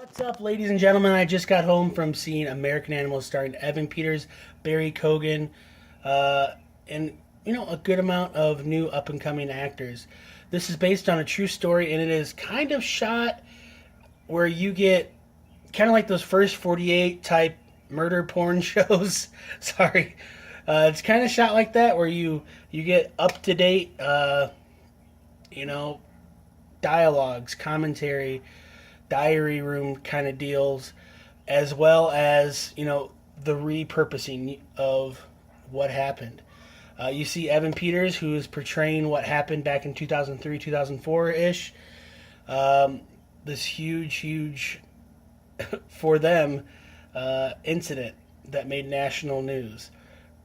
What's up, ladies and gentlemen? I just got home from seeing American Animals starring Evan Peters, Barry Cogan, and a good amount of new up-and-coming actors. This is based on a true story, and it is kind of shot where you get kind of like those first 48 type murder porn shows. Sorry, it's kind of shot like that where you get up to date, you know, dialogues, commentary, diary room kind of deals, as well as the repurposing of what happened. You see Evan Peters, who is portraying what happened back in 2003, 2004 ish. This huge for them incident that made national news.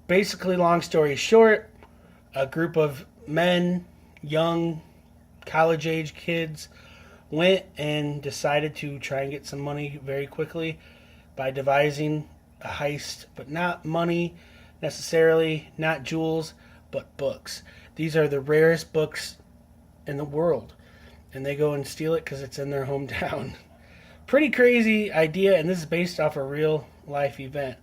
Basically, long story short, a group of men, young, college age kids, went and decided to try and get some money very quickly by devising a heist, but not money necessarily, not jewels, but books. These are the rarest books in the world, and they go and steal it because it's in their hometown. Pretty crazy idea, and this is based off a real life event.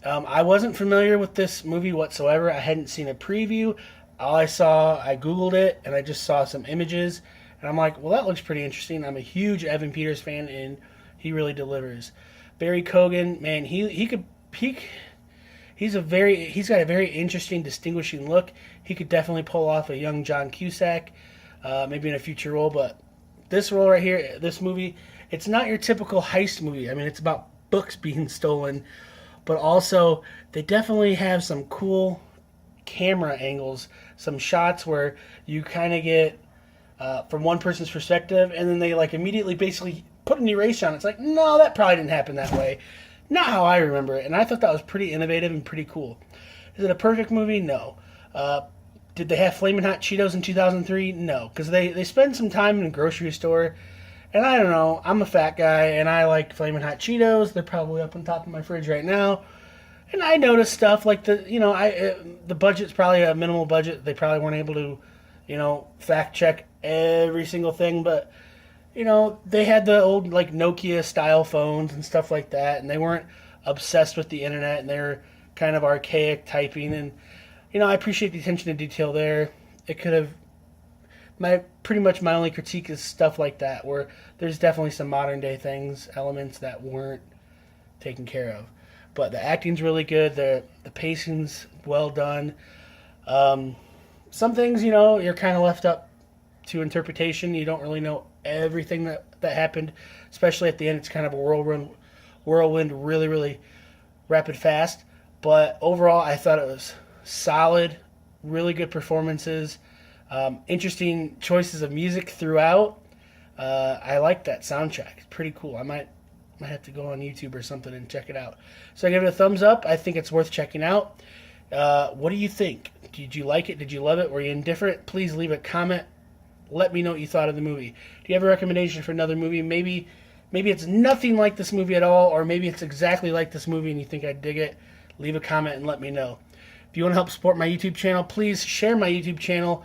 I wasn't familiar with this movie whatsoever. I hadn't seen a preview. All I saw, I Googled it, and I just saw some images. And I'm like, well, that looks pretty interesting. I'm a huge Evan Peters fan, and he really delivers. Barry Cogan, man, he's got a very interesting, distinguishing look. He could definitely pull off a young John Cusack, maybe in a future role. But this role right here, this movie, it's not your typical heist movie. I mean, it's about books being stolen, but also they definitely have some cool camera angles, some shots where you kind of get from one person's perspective, and then they like immediately basically put an erase on it. It's like, no, that probably didn't happen that way. Not how I remember it. And I thought that was pretty innovative and pretty cool. Is it a perfect movie? No. Did they have Flamin' Hot Cheetos in 2003? No, because they spend some time in a grocery store, and I don't know, I'm a fat guy, and I like Flamin' Hot Cheetos. They're probably up on top of my fridge right now. And I noticed stuff like the budget's probably a minimal budget. They probably weren't able to, fact check every single thing, but they had the old like Nokia style phones and stuff like that, and they weren't obsessed with the internet, and they were kind of archaic typing, and I appreciate the attention to detail there. It could have pretty much my only critique is stuff like that, where there's definitely some modern day elements that weren't taken care of. But the acting's really good, the pacing's well done. Some things, you're kind of left up to interpretation. You don't really know everything that happened, especially at the end. It's kind of a whirlwind, really, really rapid fast. But overall, I thought it was solid, really good performances, interesting choices of music throughout. I like that soundtrack. It's pretty cool. I might have to go on YouTube or something and check it out. So I give it a thumbs up. I think it's worth checking out. What do you think? Did you like it? Did you love it? Were you indifferent? Please leave a comment. Let me know what you thought of the movie. Do you have a recommendation for another movie? Maybe it's nothing like this movie at all, or maybe it's exactly like this movie and you think I'd dig it. Leave a comment and let me know. If you want to help support my YouTube channel, please share my YouTube channel.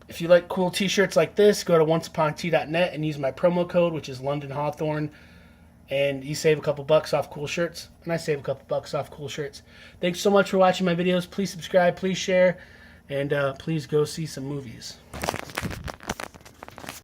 If you like cool t-shirts like this, go to onceupontee.net and use my promo code, which is London Hawthorne, and you save a couple bucks off cool shirts, and I save a couple bucks off cool shirts. Thanks so much for watching my videos. Please subscribe, please share, and please go see some movies.